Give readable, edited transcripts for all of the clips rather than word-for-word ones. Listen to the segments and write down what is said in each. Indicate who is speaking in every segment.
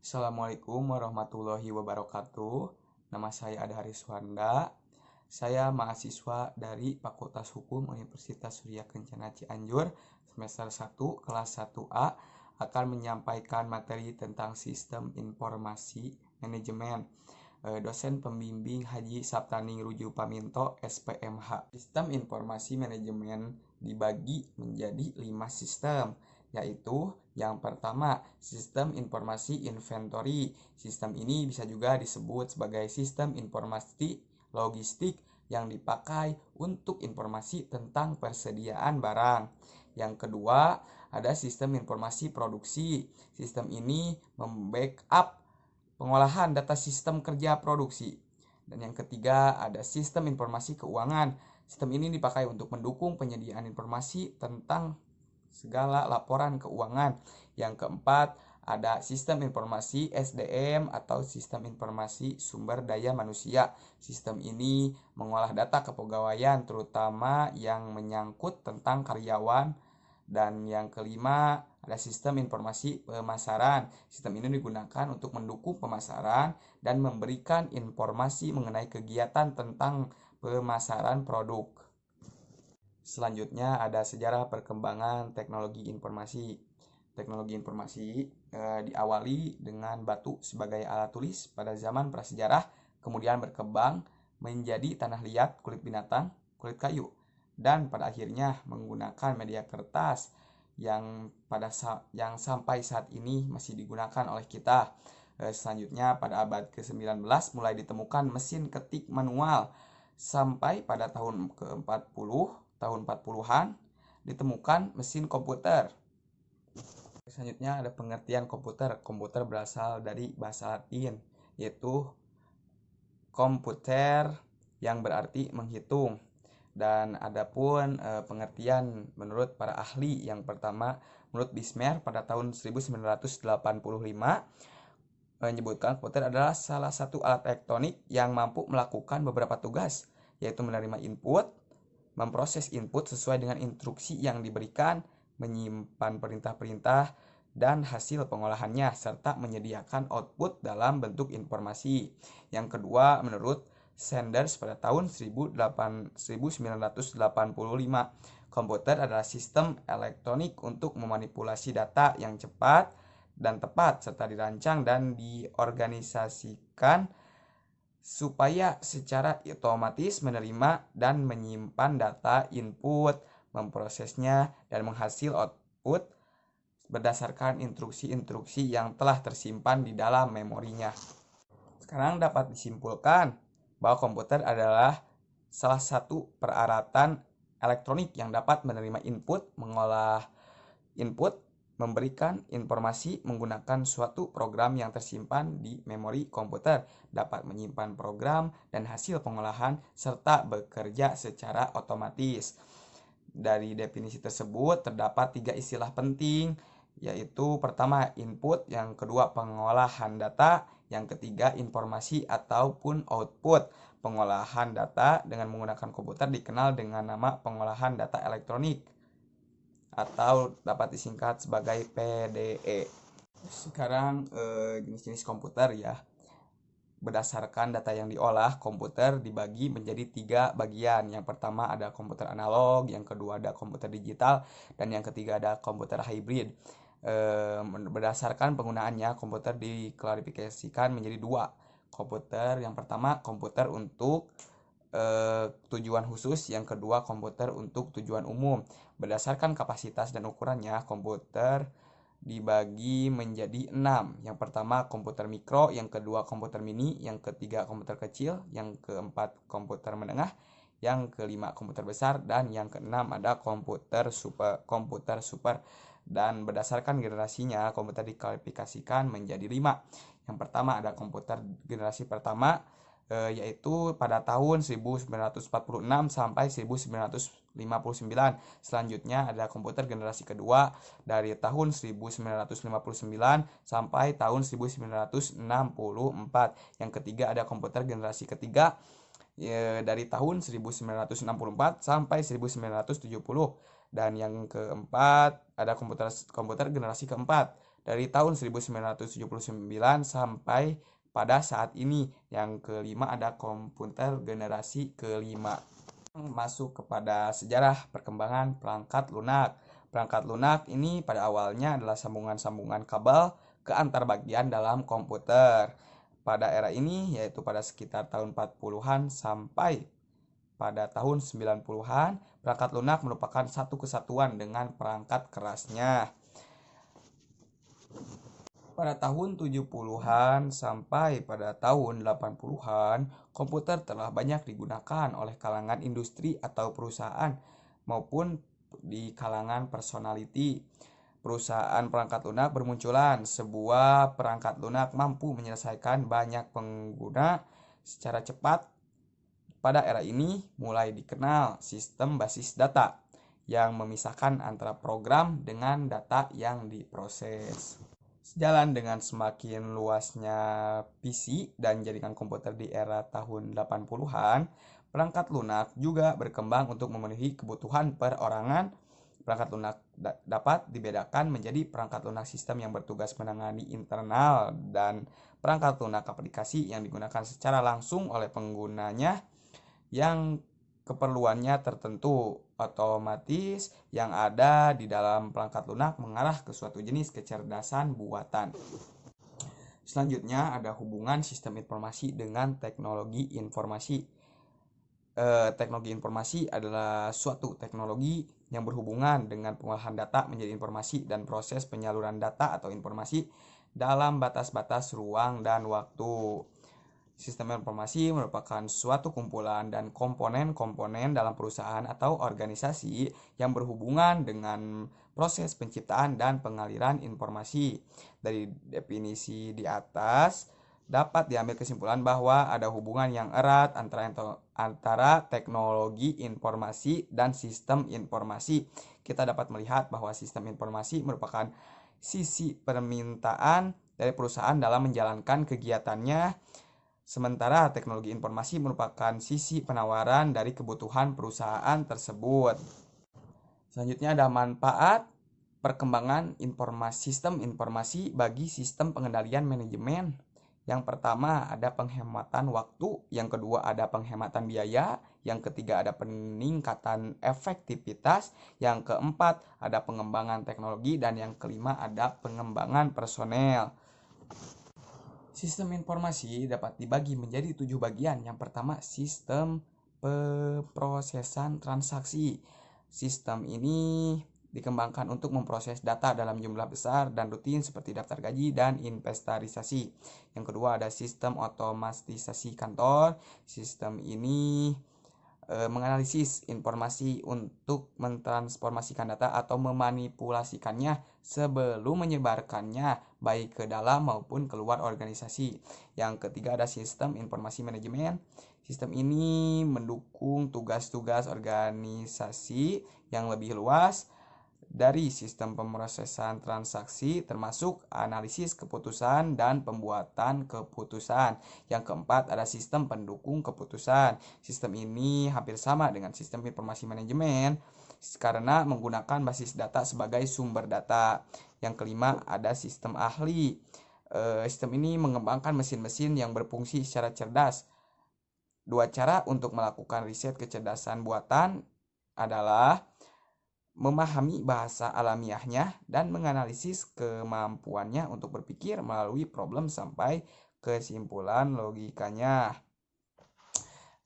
Speaker 1: Assalamualaikum warahmatullahi wabarakatuh. Nama saya Adhari Suhanda. Saya mahasiswa dari Fakultas Hukum Universitas Surya Kencana Cianjur, semester 1 kelas 1A, akan menyampaikan materi tentang Sistem Informasi Manajemen. Dosen pembimbing Haji Saptaning Ruju Paminto, SPMH. Sistem Informasi Manajemen dibagi menjadi 5 sistem, yaitu yang pertama, sistem informasi inventory. Sistem ini bisa juga disebut sebagai sistem informasi logistik yang dipakai untuk informasi tentang persediaan barang. Yang kedua, ada sistem informasi produksi. Sistem ini membackup pengolahan data sistem kerja produksi. Dan yang ketiga, ada sistem informasi keuangan. Sistem ini dipakai untuk mendukung penyediaan informasi tentang segala laporan keuangan. Yang keempat, ada sistem informasi SDM atau sistem informasi sumber daya manusia. Sistem ini mengolah data kepegawaian terutama yang menyangkut tentang karyawan. Dan yang kelima, ada sistem informasi pemasaran. Sistem ini digunakan untuk mendukung pemasaran dan memberikan informasi mengenai kegiatan tentang pemasaran produk. Selanjutnya ada sejarah perkembangan teknologi informasi. Teknologi informasi diawali dengan batu sebagai alat tulis pada zaman prasejarah, kemudian berkembang menjadi tanah liat, kulit binatang, kulit kayu, dan pada akhirnya menggunakan media kertas yang sampai saat ini masih digunakan oleh kita. Selanjutnya pada abad ke-19 mulai ditemukan mesin ketik manual sampai pada tahun ke-40, tahun 40-an ditemukan mesin komputer. Selanjutnya ada pengertian komputer. Komputer berasal dari bahasa Latin, yaitu komputer yang berarti menghitung. Dan adapun pengertian menurut para ahli, yang pertama menurut Bismer pada tahun 1985 menyebutkan komputer adalah salah satu alat elektronik yang mampu melakukan beberapa tugas, yaitu menerima input, memproses input sesuai dengan instruksi yang diberikan, menyimpan perintah-perintah dan hasil pengolahannya, serta menyediakan output dalam bentuk informasi. Yang kedua, menurut Sanders pada tahun 1985, komputer adalah sistem elektronik untuk memanipulasi data yang cepat dan tepat, serta dirancang dan diorganisasikan supaya secara otomatis menerima dan menyimpan data input, memprosesnya, dan menghasil output berdasarkan instruksi-instruksi yang telah tersimpan di dalam memorinya. Sekarang dapat disimpulkan bahwa komputer adalah salah satu peralatan elektronik yang dapat menerima input, mengolah input, memberikan informasi menggunakan suatu program yang tersimpan di memori komputer, dapat menyimpan program dan hasil pengolahan, serta bekerja secara otomatis. Dari definisi tersebut terdapat 3 istilah penting, yaitu pertama input, yang kedua pengolahan data, yang ketiga informasi ataupun output. Pengolahan data dengan menggunakan komputer dikenal dengan nama pengolahan data elektronik atau dapat disingkat sebagai PDE. Sekarang jenis-jenis komputer ya. Berdasarkan data yang diolah, komputer dibagi menjadi 3 bagian. Yang pertama ada komputer analog, yang kedua ada komputer digital, dan yang ketiga ada komputer hybrid. Berdasarkan penggunaannya, komputer diklasifikasikan menjadi 2. Komputer yang pertama komputer untuk tujuan khusus, yang kedua komputer untuk tujuan umum. Berdasarkan kapasitas dan ukurannya, komputer dibagi menjadi 6. Yang pertama komputer mikro, yang kedua komputer mini, yang ketiga komputer kecil, yang keempat komputer menengah, yang kelima komputer besar, dan yang keenam ada komputer super. Dan berdasarkan generasinya, komputer diklasifikasikan menjadi 5. Yang pertama ada komputer generasi pertama, yaitu pada tahun 1946 sampai 1959. Selanjutnya ada komputer generasi kedua dari tahun 1959 sampai tahun 1964. Yang ketiga ada komputer generasi ketiga dari tahun 1964 sampai 1970. Dan yang keempat ada komputer generasi keempat dari tahun 1979 sampai pada saat ini. Yang kelima ada komputer generasi kelima. Masuk kepada sejarah perkembangan perangkat lunak. Perangkat lunak ini pada awalnya adalah sambungan-sambungan kabel ke antar bagian dalam komputer. Pada era ini, yaitu pada sekitar tahun 40-an sampai pada tahun 90-an, perangkat lunak merupakan satu kesatuan dengan perangkat kerasnya. Pada tahun 70-an sampai pada tahun 80-an, komputer telah banyak digunakan oleh kalangan industri atau perusahaan maupun di kalangan personality. Perusahaan perangkat lunak bermunculan. Sebuah perangkat lunak mampu menyelesaikan banyak pengguna secara cepat. Pada era ini mulai dikenal sistem basis data yang memisahkan antara program dengan data yang diproses. Sejalan dengan semakin luasnya PC dan jaringan komputer di era tahun 80-an, perangkat lunak juga berkembang untuk memenuhi kebutuhan perorangan. Perangkat lunak dapat dibedakan menjadi perangkat lunak sistem yang bertugas menangani internal dan perangkat lunak aplikasi yang digunakan secara langsung oleh penggunanya yang keperluannya tertentu. Otomatis yang ada di dalam perangkat lunak mengarah ke suatu jenis kecerdasan buatan. Selanjutnya ada hubungan sistem informasi dengan teknologi informasi. Teknologi informasi adalah suatu teknologi yang berhubungan dengan pengolahan data menjadi informasi dan proses penyaluran data atau informasi dalam batas-batas ruang dan waktu. Sistem informasi merupakan suatu kumpulan dan komponen-komponen dalam perusahaan atau organisasi yang berhubungan dengan proses penciptaan dan pengaliran informasi. Dari definisi di atas, dapat diambil kesimpulan bahwa ada hubungan yang erat antara teknologi informasi dan sistem informasi. Kita dapat melihat bahwa sistem informasi merupakan sisi permintaan dari perusahaan dalam menjalankan kegiatannya, sementara teknologi informasi merupakan sisi penawaran dari kebutuhan perusahaan tersebut. Selanjutnya ada manfaat perkembangan sistem informasi bagi sistem pengendalian manajemen. Yang pertama ada penghematan waktu, yang kedua ada penghematan biaya, yang ketiga ada peningkatan efektivitas, yang keempat ada pengembangan teknologi, dan yang kelima ada pengembangan personel. Sistem informasi dapat dibagi menjadi 7 bagian. Yang pertama, sistem pemrosesan transaksi. Sistem ini dikembangkan untuk memproses data dalam jumlah besar dan rutin seperti daftar gaji dan inventarisasi. Yang kedua, ada sistem otomatisasi kantor. Sistem ini menganalisis informasi untuk mentransformasikan data atau memanipulasikannya sebelum menyebarkannya baik ke dalam maupun keluar organisasi. Yang ketiga ada sistem informasi manajemen. Sistem ini mendukung tugas-tugas organisasi yang lebih luas dari sistem pemrosesan transaksi, termasuk analisis keputusan dan pembuatan keputusan. Yang keempat ada sistem pendukung keputusan. Sistem ini hampir sama dengan sistem informasi manajemen karena menggunakan basis data sebagai sumber data. Yang kelima ada sistem ahli. Sistem ini mengembangkan mesin-mesin yang berfungsi secara cerdas. Dua cara untuk melakukan riset kecerdasan buatan adalah memahami bahasa alamiahnya dan menganalisis kemampuannya untuk berpikir melalui problem sampai kesimpulan logikanya.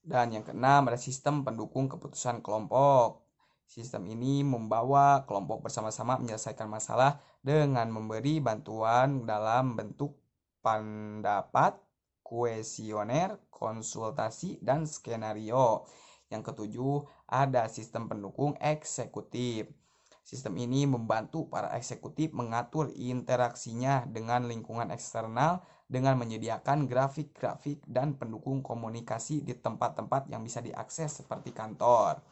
Speaker 1: Dan yang keenam ada sistem pendukung keputusan kelompok. Sistem ini membawa kelompok bersama-sama menyelesaikan masalah dengan memberi bantuan dalam bentuk pendapat, kuesioner, konsultasi, dan skenario. Yang ketujuh, ada sistem pendukung eksekutif. Sistem ini membantu para eksekutif mengatur interaksinya dengan lingkungan eksternal dengan menyediakan grafik-grafik dan pendukung komunikasi di tempat-tempat yang bisa diakses seperti kantor.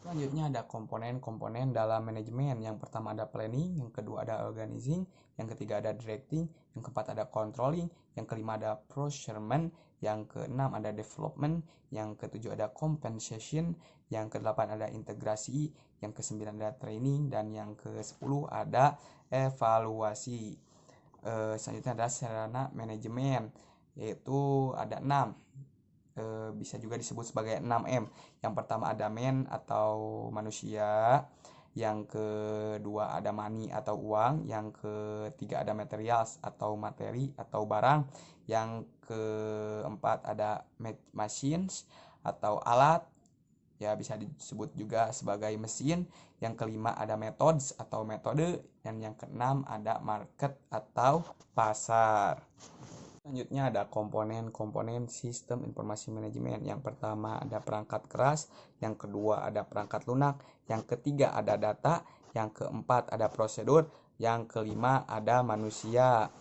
Speaker 1: Selanjutnya ada komponen-komponen dalam manajemen. Yang pertama ada planning, yang kedua ada organizing, yang ketiga ada directing, yang keempat ada controlling, yang kelima ada procurement, yang keenam ada development, yang ketujuh ada compensation, yang kedelapan ada integrasi, yang kesembilan ada training, dan yang ke-10 ada evaluasi. Selanjutnya adalah sarana manajemen, yaitu ada 6. Bisa juga disebut sebagai 6M. Yang pertama ada man atau manusia, yang kedua ada money atau uang, yang ketiga ada materials atau materi atau barang, yang keempat ada machines atau alat, ya bisa disebut juga sebagai mesin, yang kelima ada methods atau metode, dan yang keenam ada market atau pasar. Selanjutnya ada komponen-komponen sistem informasi manajemen. Yang pertama ada perangkat keras, yang kedua ada perangkat lunak, yang ketiga ada data, yang keempat ada prosedur, yang kelima ada manusia.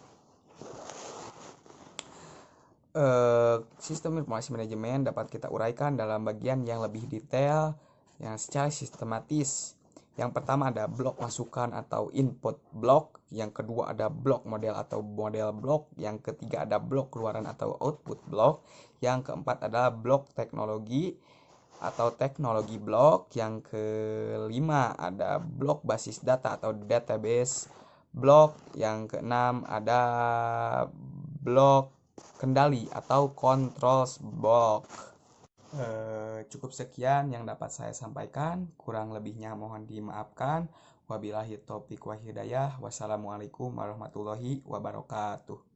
Speaker 1: Sistem informasi manajemen dapat kita uraikan dalam bagian yang lebih detail yang secara sistematis. Yang pertama ada blok masukan atau input blok, yang kedua ada blok model atau model blok, yang ketiga ada blok keluaran atau output blok, yang keempat adalah blok teknologi atau teknologi blok, yang kelima ada blok basis data atau database blok, yang keenam ada blok kendali atau controls block. Cukup sekian yang dapat saya sampaikan, kurang lebihnya mohon dimaafkan. Wabillahi taufiq wa hidayah. Wassalamualaikum warahmatullahi wabarakatuh.